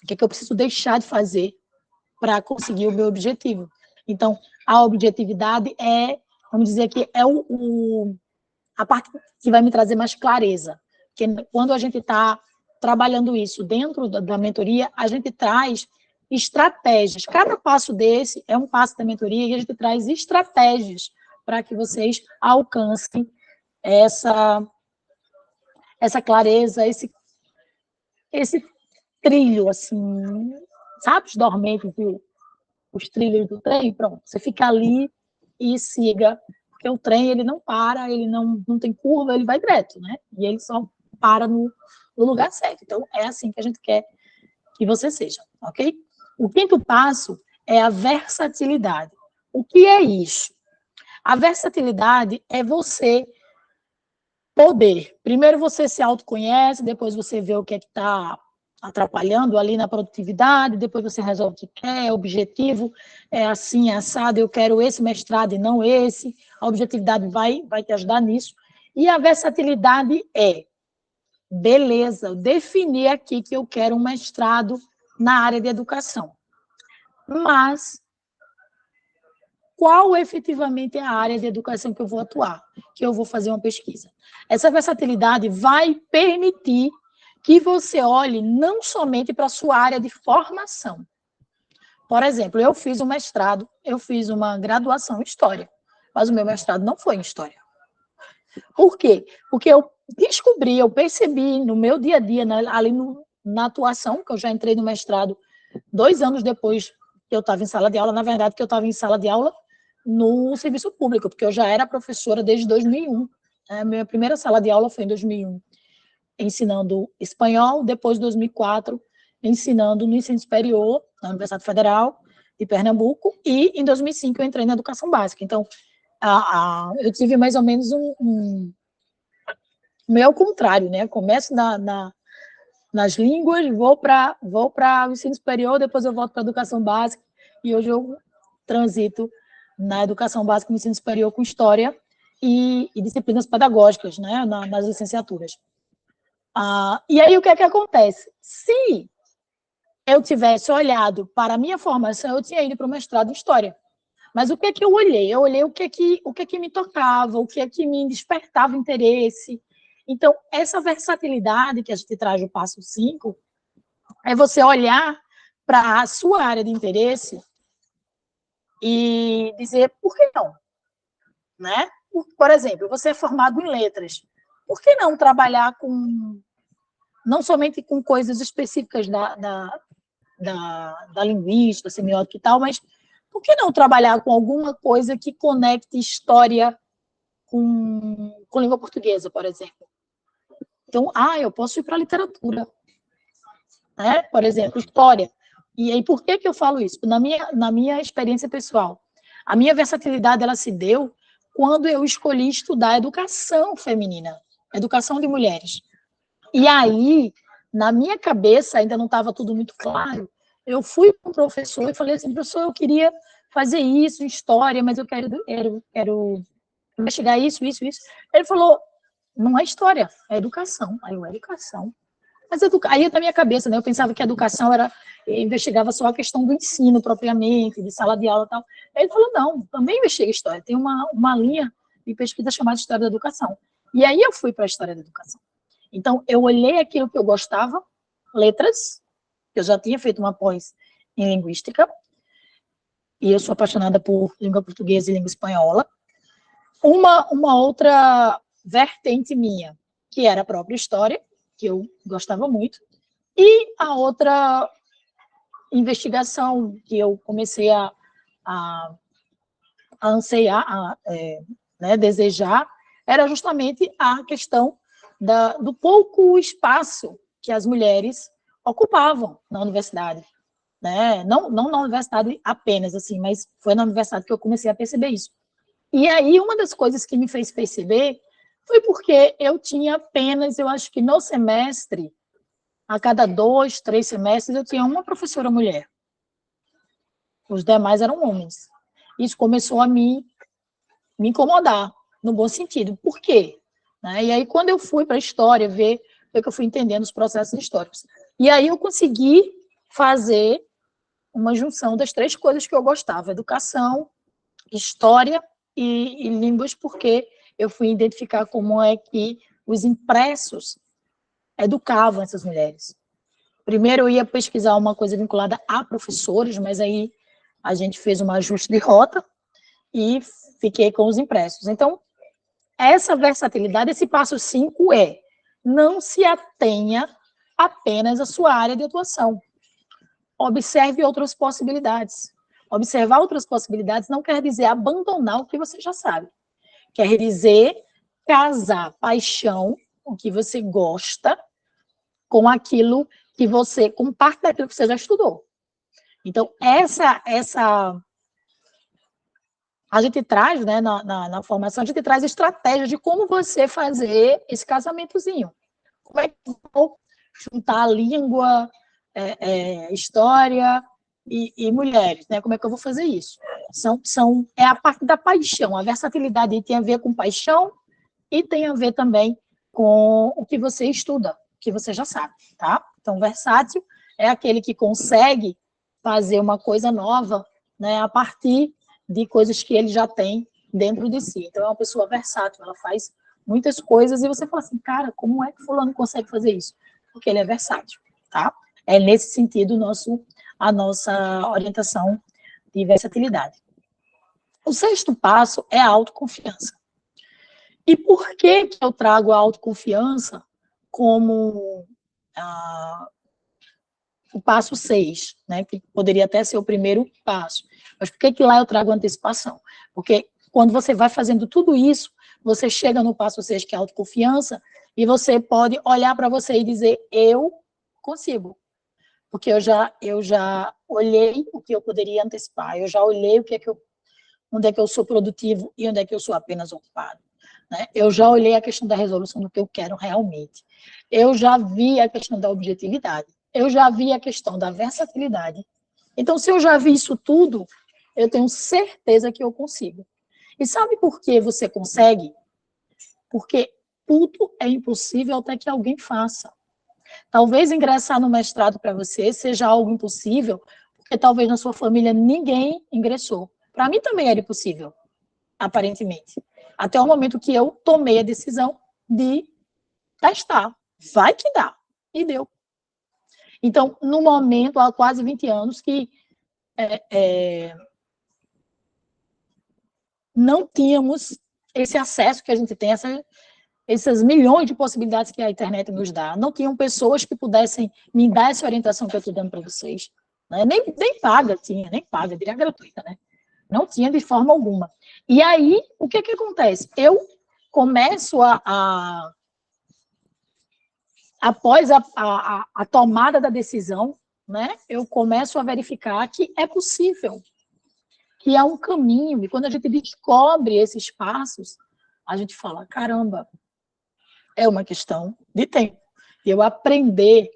o que eu preciso deixar de fazer para conseguir o meu objetivo. Então, a objetividade é, vamos dizer que é a parte que vai me trazer mais clareza. Porque quando a gente está trabalhando isso dentro da mentoria, a gente traz estratégias. Cada passo desse é um passo da mentoria e a gente traz estratégias para que vocês alcancem essa clareza, esse trilho, assim, sabe, os dormentes, os trilhos do trem, pronto, você fica ali e siga, porque o trem, ele não para, ele não tem curva, ele vai direto, né, e ele só para no lugar certo. Então, é assim que a gente quer que você seja, ok? O quinto passo é a versatilidade. O que é isso? A versatilidade é você poder, primeiro você se autoconhece, depois você vê o que é que está atrapalhando ali na produtividade, depois você resolve o que quer, objetivo, é assim, é assado, eu quero esse mestrado e não esse, a objetividade vai te ajudar nisso, e a versatilidade é, beleza, eu defini aqui que eu quero um mestrado na área de educação, mas qual efetivamente é a área de educação que eu vou atuar, que eu vou fazer uma pesquisa? Essa versatilidade vai permitir que você olhe não somente para a sua área de formação. Por exemplo, eu fiz um mestrado, eu fiz uma graduação em História, mas o meu mestrado não foi em História. Por quê? Porque eu descobri, eu percebi no meu dia a dia, ali na atuação, que eu já entrei no mestrado 2 anos depois que eu estava em sala de aula, na verdade, que eu estava em sala de aula no serviço público, porque eu já era professora desde 2001. Minha primeira sala de aula foi em 2001, ensinando espanhol, depois, em 2004, ensinando no ensino superior, na Universidade Federal de Pernambuco, e em 2005 eu entrei na educação básica. Então, eu tive mais ou menos meio ao contrário, né? Começo nas línguas, vou para o ensino superior, depois eu volto para a educação básica, e hoje eu transito na educação básica e no ensino superior com história e disciplinas pedagógicas, né, nas licenciaturas. E aí, o que é que acontece? Se eu tivesse olhado para a minha formação, eu tinha ido para o mestrado em História. Mas o que é que eu olhei? Eu olhei o que é que me tocava, o que é que me despertava interesse. Então, essa versatilidade que a gente traz no passo 5 é você olhar para a sua área de interesse e dizer, por que não? Né? Por exemplo, você é formado em letras. Por que não trabalhar não somente com coisas específicas da linguística, semiótica e tal, mas por que não trabalhar com alguma coisa que conecte história com língua portuguesa, por exemplo? Então, eu posso ir para a literatura, né? Por exemplo, história. E aí, por que eu falo isso? Na minha experiência pessoal, a minha versatilidade ela se deu quando eu escolhi estudar educação feminina, educação de mulheres. E aí, na minha cabeça, ainda não estava tudo muito claro, eu fui para o professor e falei assim, professor, eu queria fazer isso, história, mas eu quero investigar isso. Ele falou, não é história, é educação. Aí eu, educação? Mas aí na minha cabeça, né, eu pensava que a educação investigava só a questão do ensino propriamente, de sala de aula e tal. Aí ele falou, não, também investiga história, tem uma linha de pesquisa chamada História da Educação. E aí eu fui para a História da Educação. Então, eu olhei aquilo que eu gostava, letras, eu já tinha feito uma pós em linguística, e eu sou apaixonada por língua portuguesa e língua espanhola. Uma outra vertente minha, que era a própria história, que eu gostava muito, e a outra investigação que eu comecei a anseiar, né, desejar, era justamente a questão do pouco espaço que as mulheres ocupavam na universidade, né? Não na universidade apenas, assim, mas foi na universidade que eu comecei a perceber isso. E aí, uma das coisas que me fez perceber foi porque eu tinha apenas, eu acho que no semestre, a cada 2, 3 semestres, eu tinha uma professora mulher. Os demais eram homens. Isso começou a me incomodar, no bom sentido. Por quê? Né? E aí, quando eu fui para a história, ver, foi que eu fui entendendo os processos históricos. E aí eu consegui fazer uma junção das 3 coisas que eu gostava: educação, história e línguas, porque eu fui identificar como é que os impressos educavam essas mulheres. Primeiro eu ia pesquisar uma coisa vinculada a professores, mas aí a gente fez um ajuste de rota e fiquei com os impressos. Então, essa versatilidade, esse passo 5 não se atenha apenas à sua área de atuação. Observe outras possibilidades. Observar outras possibilidades não quer dizer abandonar o que você já sabe. Quer dizer casar paixão, o que você gosta, com aquilo que você, com parte daquilo que você já estudou. Então, a gente traz, né, na formação, a gente traz estratégias de como você fazer esse casamentozinho. Como é que eu vou juntar língua, história e mulheres, né? Como é que eu vou fazer isso? É a parte da paixão. A versatilidade tem a ver com paixão e tem a ver também com o que você estuda, o que você já sabe, tá? Então, versátil é aquele que consegue fazer uma coisa nova, né, a partir de coisas que ele já tem dentro de si. Então, é uma pessoa versátil, ela faz muitas coisas e você fala assim, cara, como é que fulano consegue fazer isso? Porque ele é versátil, tá? É nesse sentido a nossa orientação de versatilidade. O 6º passo é a autoconfiança. E por que eu trago a autoconfiança como o passo 6, né, que poderia até ser o primeiro passo? Mas por que lá eu trago antecipação? Porque quando você vai fazendo tudo isso, você chega no passo 6, que é a autoconfiança, e você pode olhar para você e dizer, eu consigo. Porque eu já olhei o que eu poderia antecipar, eu já olhei onde é que eu sou produtivo e onde é que eu sou apenas ocupado. Né? Eu já olhei a questão da resolução do que eu quero realmente. Eu já vi a questão da objetividade. Eu já vi a questão da versatilidade. Então, se eu já vi isso tudo, eu tenho certeza que eu consigo. E sabe por que você consegue? Porque tudo é impossível até que alguém faça. Talvez ingressar no mestrado para você seja algo impossível, porque talvez na sua família ninguém ingressou. Para mim também era impossível, aparentemente. Até o momento que eu tomei a decisão de testar. Vai que dá. E deu. Então, no momento, há quase 20 anos, que não tínhamos esse acesso que a gente tem, essas milhões de possibilidades que a internet nos dá. Não tinham pessoas que pudessem me dar essa orientação que eu estou dando para vocês. Né? Nem paga tinha, nem paga, diria gratuita, né? Não tinha de forma alguma. E aí, o que acontece? Eu começo após a tomada da decisão, né? Eu começo a verificar que é possível, que há um caminho, e quando a gente descobre esses passos, a gente fala, caramba, é uma questão de tempo. E eu aprender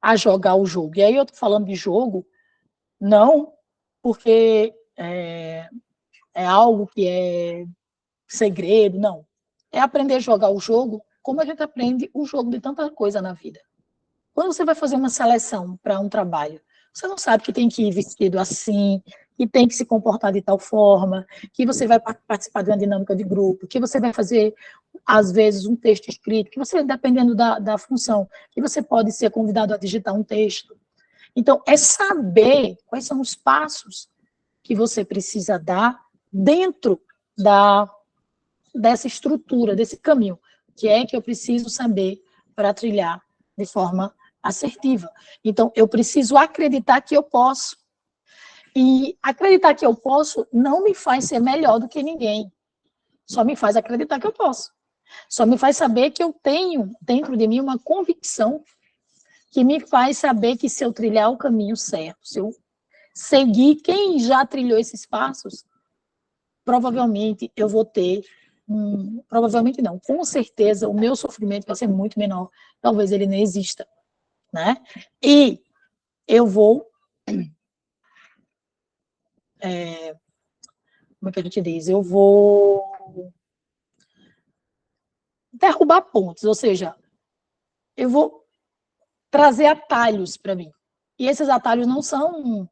a jogar o jogo. E aí eu estou falando de jogo, não porque é algo que é segredo, não. É aprender a jogar o jogo como a gente aprende o jogo de tanta coisa na vida. Quando você vai fazer uma seleção para um trabalho, você não sabe que tem que ir vestido assim, que tem que se comportar de tal forma, que você vai participar de uma dinâmica de grupo, que você vai fazer, às vezes, um texto escrito, que você, dependendo da função, que você pode ser convidado a digitar um texto. Então, é saber quais são os passos que você precisa dar dentro dessa estrutura, desse caminho, que é que eu preciso saber para trilhar de forma assertiva. Então, eu preciso acreditar que eu posso. E acreditar que eu posso não me faz ser melhor do que ninguém. Só me faz acreditar que eu posso. Só me faz saber que eu tenho dentro de mim uma convicção que me faz saber que se eu trilhar o caminho certo, se eu seguir quem já trilhou esses passos, provavelmente eu vou ter provavelmente não, com certeza o meu sofrimento vai ser muito menor, talvez ele nem exista, né? E eu vou, como é que a gente diz? Eu vou derrubar pontos, ou seja, eu vou trazer atalhos para mim. E esses atalhos não são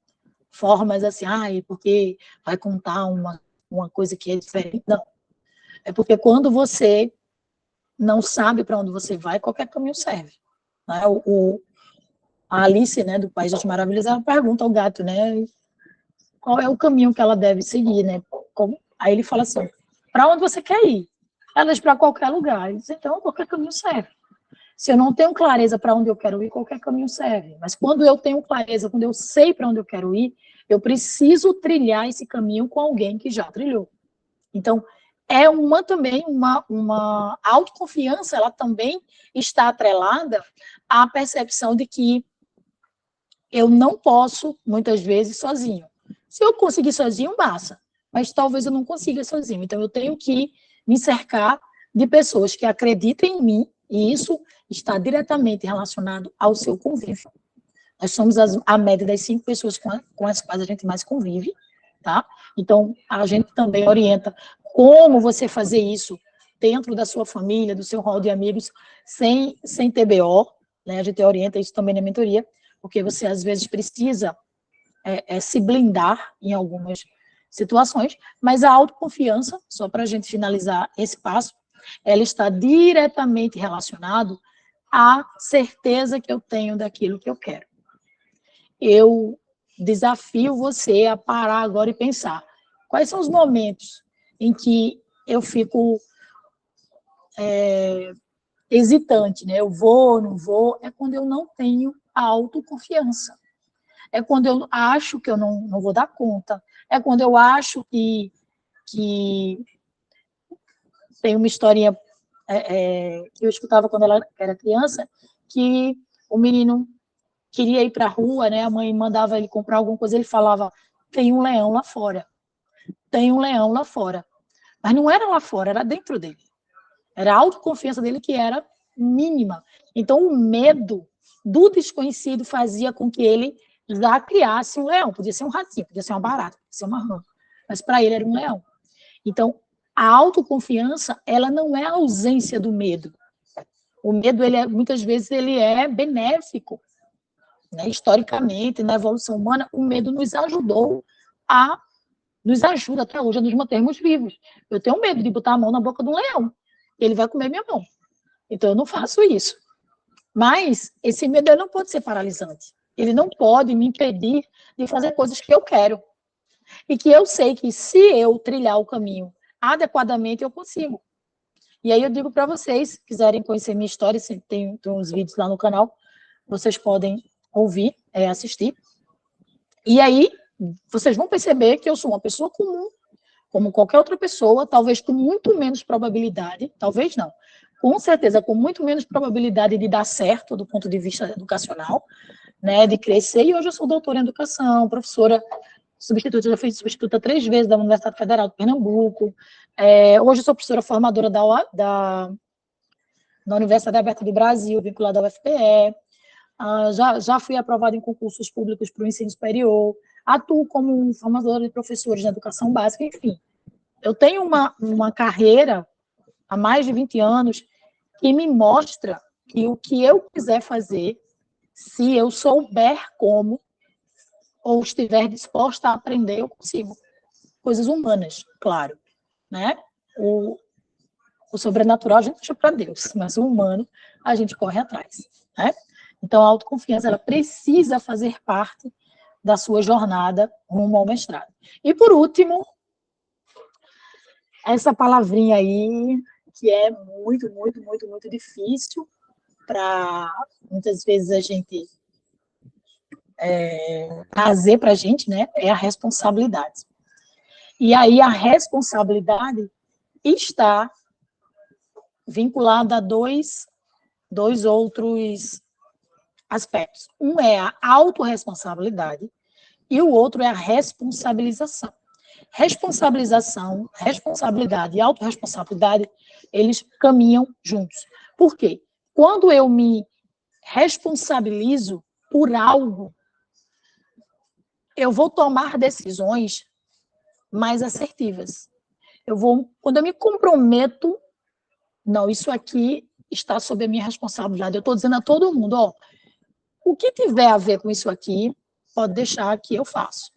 formas assim, porque vai contar uma coisa que é diferente, não. É porque quando você não sabe para onde você vai, qualquer caminho serve. Né? A Alice, né, do País das Maravilhas, ela pergunta ao gato, né, qual é o caminho que ela deve seguir, né? Aí ele fala assim, para onde você quer ir? Ela diz para qualquer lugar. Ele diz, então, qualquer caminho serve. Se eu não tenho clareza para onde eu quero ir, qualquer caminho serve. Mas quando eu tenho clareza, quando eu sei para onde eu quero ir, eu preciso trilhar esse caminho com alguém que já trilhou. Então, é também uma autoconfiança, ela também está atrelada à percepção de que eu não posso, muitas vezes, sozinho. Se eu conseguir sozinho, massa. Mas talvez eu não consiga sozinho. Então, eu tenho que me cercar de pessoas que acreditem em mim, e isso está diretamente relacionado ao seu convívio. Nós somos a média das 5 pessoas com as quais a gente mais convive, tá? Então, a gente também orienta como você fazer isso dentro da sua família, do seu rol de amigos, sem TBO, né? A gente orienta isso também na mentoria, porque você, às vezes, precisa se blindar em algumas situações, mas a autoconfiança, só para a gente finalizar esse passo, ela está diretamente relacionado à certeza que eu tenho daquilo que eu quero. Eu desafio você a parar agora e pensar, quais são os momentos em que eu fico hesitante, né? Eu vou, não vou, é quando eu não tenho a autoconfiança. É quando eu acho que eu não vou dar conta, é quando eu acho que tem uma historinha que eu escutava quando ela era criança, que o menino queria ir para a rua, né? A mãe mandava ele comprar alguma coisa, ele falava, tem um leão lá fora, tem um leão lá fora. Mas não era lá fora, era dentro dele. Era a autoconfiança dele que era mínima. Então, o medo do desconhecido fazia com que ele já criasse um leão. Podia ser um ratinho, podia ser uma barata, podia ser uma rã. Mas para ele era um leão. Então, a autoconfiança, ela não é a ausência do medo. O medo, muitas vezes, ele é benéfico. Né? Historicamente, na evolução humana, o medo nos ajuda até hoje a nos mantermos vivos. Eu tenho medo de botar a mão na boca de um leão. Ele vai comer minha mão. Então, eu não faço isso. Mas esse medo não pode ser paralisante. Ele não pode me impedir de fazer coisas que eu quero. E que eu sei que se eu trilhar o caminho adequadamente, eu consigo. E aí eu digo para vocês, se quiserem conhecer minha história, tem uns vídeos lá no canal, vocês podem ouvir, assistir. E aí vocês vão perceber que eu sou uma pessoa comum, como qualquer outra pessoa, talvez com muito menos probabilidade, talvez não, com certeza com muito menos probabilidade de dar certo do ponto de vista educacional, né, de crescer, e hoje eu sou doutora em educação, professora substituta, já fui substituta 3 vezes da Universidade Federal de Pernambuco, hoje eu sou professora formadora da Universidade Aberta do Brasil, vinculada ao UFPE, já fui aprovada em concursos públicos para o ensino superior, atuo como formadora de professores na educação básica, enfim. Eu tenho uma carreira há mais de 20 anos que me mostra que o que eu quiser fazer, se eu souber como, ou estiver disposta a aprender, eu consigo. Coisas humanas, claro. Né? O sobrenatural a gente deixa para Deus, mas o humano a gente corre atrás. Né? Então, a autoconfiança ela precisa fazer parte da sua jornada rumo ao mestrado. E, por último, essa palavrinha aí, que é muito, muito, muito, muito difícil para, muitas vezes, a gente trazer para a gente, né, é a responsabilidade. E aí, a responsabilidade está vinculada a dois outros aspectos. Um é a autorresponsabilidade e o outro é a responsabilização. Responsabilidade e autorresponsabilidade, eles caminham juntos. Por quê? Quando eu me responsabilizo por algo, eu vou tomar decisões mais assertivas. Quando eu me comprometo, não, isso aqui está sob a minha responsabilidade. Eu estou dizendo a todo mundo, ó, o que tiver a ver com isso aqui, pode deixar que eu faço.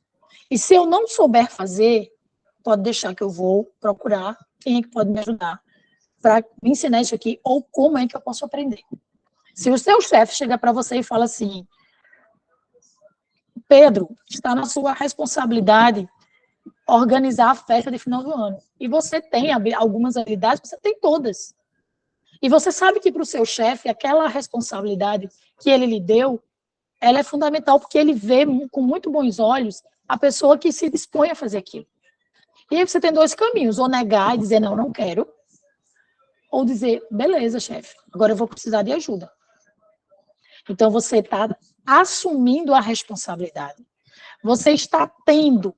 E se eu não souber fazer, pode deixar que eu vou procurar quem é que pode me ajudar para me ensinar isso aqui, ou como é que eu posso aprender. Se o seu chefe chega para você e fala assim, Pedro, está na sua responsabilidade organizar a festa de final do ano. E você tem algumas habilidades, você tem todas. E você sabe que para o seu chefe, aquela responsabilidade que ele lhe deu, ela é fundamental, porque ele vê com muito bons olhos a pessoa que se dispõe a fazer aquilo. E aí você tem 2 caminhos, ou negar e dizer, não, não quero, ou dizer, beleza, chefe, agora eu vou precisar de ajuda. Então, você está assumindo a responsabilidade. Você está tendo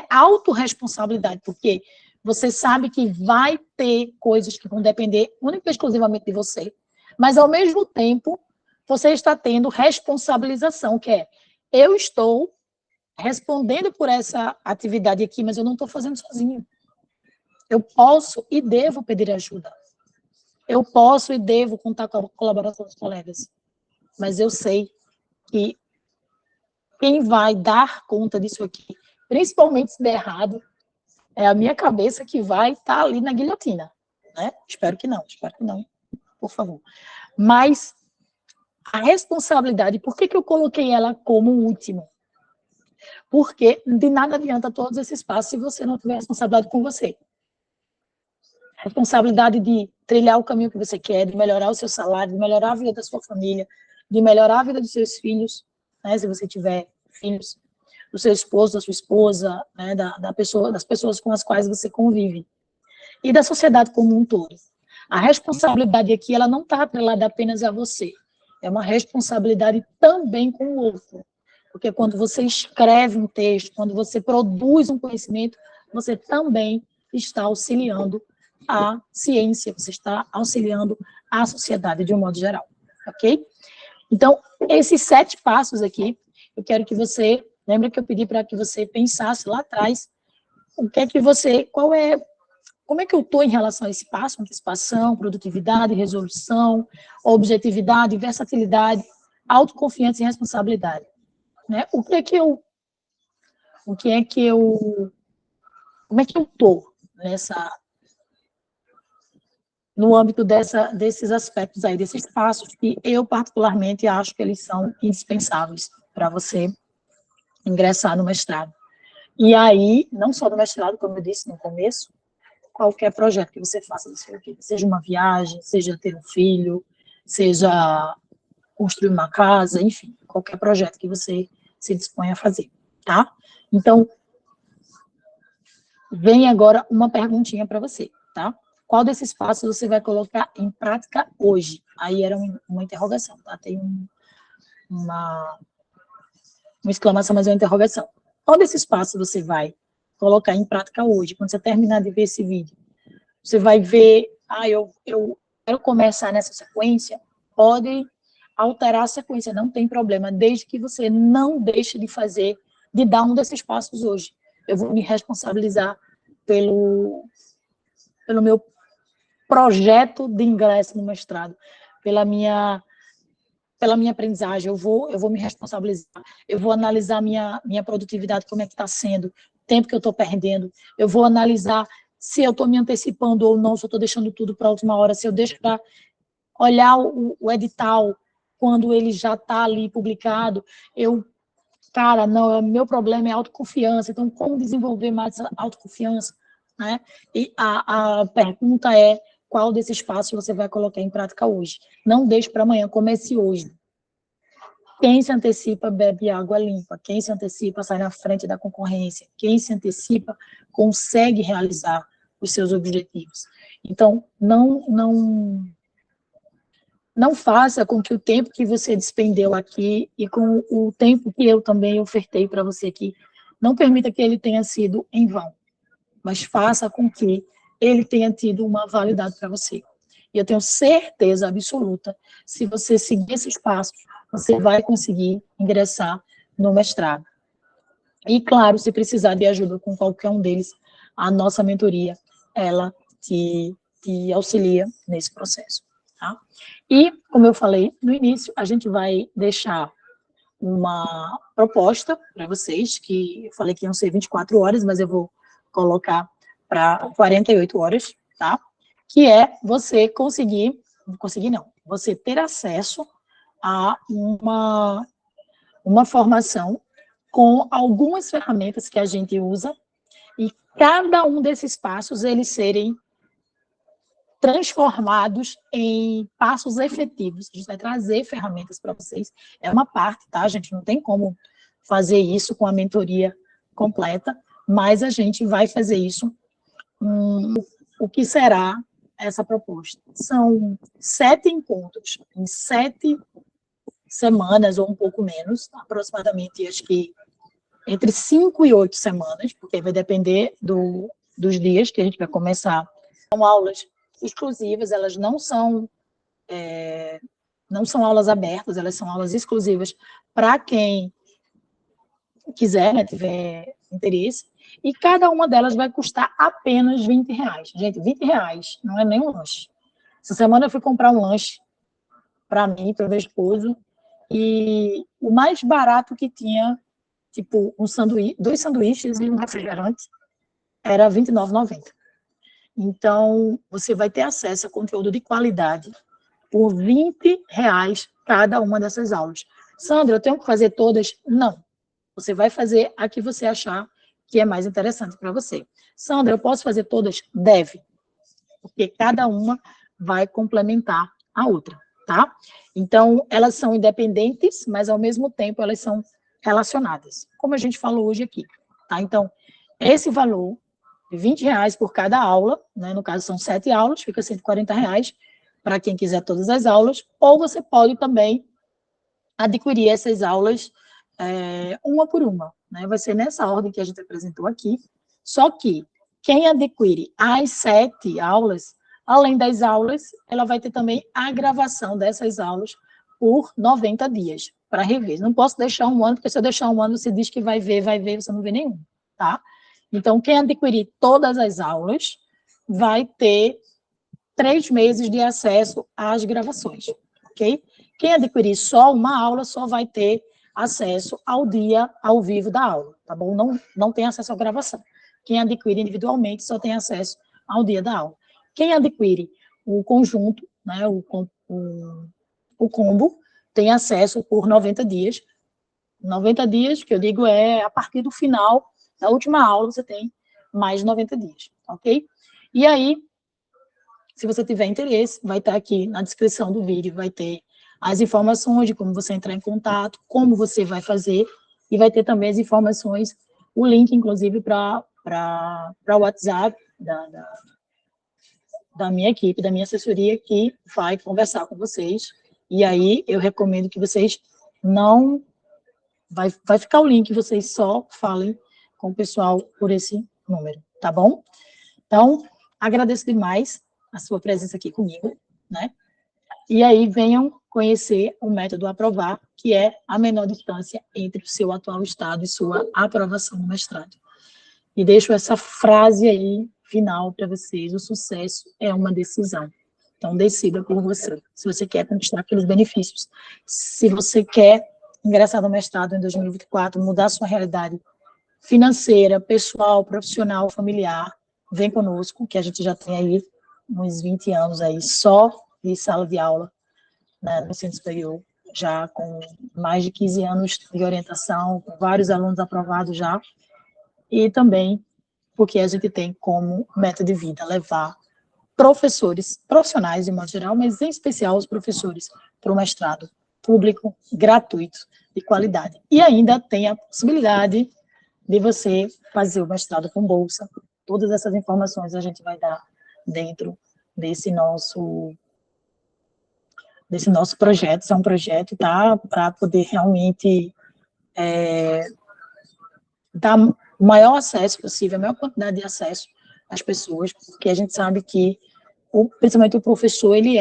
autorresponsabilidade, porque você sabe que vai ter coisas que vão depender única e exclusivamente de você, mas, ao mesmo tempo, você está tendo responsabilização, que é, eu estou respondendo por essa atividade aqui, mas eu não estou fazendo sozinho. Eu posso e devo pedir ajuda. Eu posso e devo contar com a colaboração dos colegas. Mas eu sei que quem vai dar conta disso aqui, principalmente se der errado, é a minha cabeça que vai estar ali na guilhotina. Né? Espero que não, por favor. Mas a responsabilidade, por que eu coloquei ela como último? Porque de nada adianta todos esses passos se você não tiver responsabilidade com você. Responsabilidade de trilhar o caminho que você quer, de melhorar o seu salário, de melhorar a vida da sua família, de melhorar a vida dos seus filhos, né, se você tiver filhos. do seu esposo, da sua esposa, né, das pessoas com as quais você convive, e da sociedade como um todo. A responsabilidade aqui, ela não está atrelada apenas a você, é uma responsabilidade também com o outro, porque quando você escreve um texto, quando você produz um conhecimento, você também está auxiliando a ciência, você está auxiliando a sociedade de um modo geral, ok? Então, esses 7 passos aqui, eu quero que você, lembra que eu pedi para que você pensasse lá atrás, o que é que você, como é que eu estou em relação a esse passo, antecipação, produtividade, resolução, objetividade, versatilidade, autoconfiança e responsabilidade, né? Como é que eu estou no âmbito desses aspectos aí, desses passos que eu particularmente acho que eles são indispensáveis para você ingressar no mestrado. E aí, não só no mestrado, como eu disse no começo, qualquer projeto que você faça, seja uma viagem, seja ter um filho, seja construir uma casa, enfim, qualquer projeto que você se dispõe a fazer, tá? Então, vem agora uma perguntinha para você, tá? Qual desses passos você vai colocar em prática hoje? Aí era uma interrogação, tá? Tem uma exclamação, mas é uma interrogação. Qual desses passos você vai colocar em prática hoje? Quando você terminar de ver esse vídeo, você vai ver, eu quero começar nessa sequência, pode alterar a sequência, não tem problema, desde que você não deixe de dar um desses passos hoje. Eu vou me responsabilizar pelo meu projeto de ingresso no mestrado, pela minha aprendizagem, eu vou me responsabilizar, eu vou analisar minha produtividade, como é que está sendo, o tempo que eu estou perdendo, eu vou analisar se eu estou me antecipando ou não, se eu estou deixando tudo para a última hora, se eu deixo para olhar o edital quando ele já está ali publicado, meu problema é autoconfiança, então como desenvolver mais autoconfiança, né? E a pergunta é, qual desses passos você vai colocar em prática hoje? Não deixe para amanhã, comece hoje. Quem se antecipa, bebe água limpa. Quem se antecipa, sai na frente da concorrência. Quem se antecipa, consegue realizar os seus objetivos. Então, não faça com que o tempo que você despendeu aqui e com o tempo que eu também ofertei para você aqui, não permita que ele tenha sido em vão, mas faça com que ele tenha tido uma validade para você. E eu tenho certeza absoluta, se você seguir esses passos, você vai conseguir ingressar no mestrado. E, claro, se precisar de ajuda com qualquer um deles, a nossa mentoria, ela te auxilia nesse processo. Tá? E, como eu falei no início, a gente vai deixar uma proposta para vocês, que eu falei que iam ser 24 horas, mas eu vou colocar para 48 horas, tá? Que é você você ter acesso a uma formação com algumas ferramentas que a gente usa e cada um desses passos eles serem transformados em passos efetivos. A gente vai trazer ferramentas para vocês. É uma parte, tá? A gente não tem como fazer isso com a mentoria completa, mas a gente vai fazer isso. O que será essa proposta? São 7 encontros, em 7 semanas, ou um pouco menos, aproximadamente, acho que entre 5 e 8 semanas, porque vai depender dos dias que a gente vai começar. São aulas exclusivas, elas não são aulas abertas, elas são aulas exclusivas para quem quiser, né, tiver interesse, e cada uma delas vai custar apenas R$20. Gente, R$20 não é nem um lanche. Essa semana eu fui comprar um lanche para mim, para o meu esposo, e o mais barato que tinha, tipo, 2 sanduíches e um refrigerante, era R$29,90. Então, você vai ter acesso a conteúdo de qualidade por R$20 cada uma dessas aulas. Sandra, eu tenho que fazer todas? Não. Você vai fazer a que você achar que é mais interessante para você. Sandra, eu posso fazer todas? Deve. Porque cada uma vai complementar a outra, tá? Então, elas são independentes, mas, ao mesmo tempo, elas relacionadas, como a gente falou hoje aqui, tá? Então, esse valor de R$ 20 por cada aula, né? No caso são 7 aulas, fica R$ 140 para quem quiser todas as aulas, ou você pode também adquirir essas aulas uma por uma, né? Vai ser nessa ordem que a gente apresentou aqui, só que quem adquire as 7 aulas, além das aulas, ela vai ter também a gravação dessas aulas por 90 dias, para rever. Não posso deixar um ano, porque se eu deixar um ano, você diz que vai ver, você não vê nenhum, tá? Então, quem adquirir todas as aulas vai ter 3 meses de acesso às gravações, ok? Quem adquirir só uma aula só vai ter acesso ao dia ao vivo da aula, tá bom? Não tem acesso à gravação. Quem adquire individualmente só tem acesso ao dia da aula. Quem adquire o conjunto, né, o combo, tem acesso por 90 dias. 90 dias, que eu digo, é a partir do final da última aula, você tem mais 90 dias, ok? E aí, se você tiver interesse, vai estar aqui na descrição do vídeo, vai ter as informações de como você entrar em contato, como você vai fazer, e vai ter também as informações, o link, inclusive, para o WhatsApp da minha equipe, da minha assessoria, que vai conversar com vocês. E aí, eu recomendo que vocês não... Vai ficar o link, vocês só falem com o pessoal por esse número, tá bom? Então, agradeço demais a sua presença aqui comigo, né? E aí, venham conhecer o método Aprovar, que é a menor distância entre o seu atual estado e sua aprovação no mestrado. E deixo essa frase aí, final, para vocês: o sucesso é uma decisão. Então, decida por você, se você quer conquistar aqueles benefícios. Se você quer ingressar no mestrado em 2024, mudar sua realidade financeira, pessoal, profissional, familiar, vem conosco, que a gente já tem aí uns 20 anos aí só de sala de aula, né, no ensino superior, já com mais de 15 anos de orientação, com vários alunos aprovados já, e também porque a gente tem como meta de vida levar professores, profissionais de modo geral, mas em especial os professores, para o mestrado público, gratuito, de qualidade. E ainda tem a possibilidade de você fazer o mestrado com bolsa. Todas essas informações a gente vai dar dentro desse nosso projeto. Isso é um projeto, tá, para poder realmente dar o maior acesso possível, a maior quantidade de acesso às pessoas, porque a gente sabe que, principalmente o professor, ele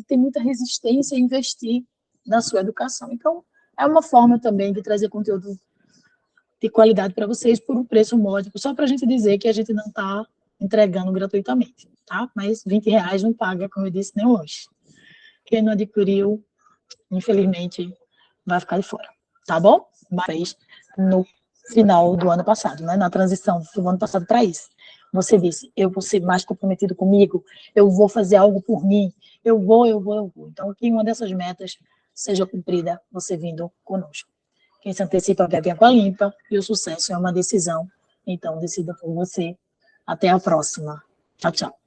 tem muita resistência a investir na sua educação. Então, é uma forma também de trazer conteúdo de qualidade para vocês por um preço módico, só para a gente dizer que a gente não está entregando gratuitamente, tá? Mas R$ 20 não paga, como eu disse, nem um lanche. Quem não adquiriu, infelizmente, vai ficar de fora, tá bom? Mas no final do ano passado, né, na transição do ano passado para isso, você disse: eu vou ser mais comprometido comigo, eu vou fazer algo por mim, eu vou. Então, que uma dessas metas seja cumprida, você vindo conosco. Quem se antecipa bebe água limpa, e o sucesso é uma decisão. Então, decida por você. Até a próxima. Tchau, tchau.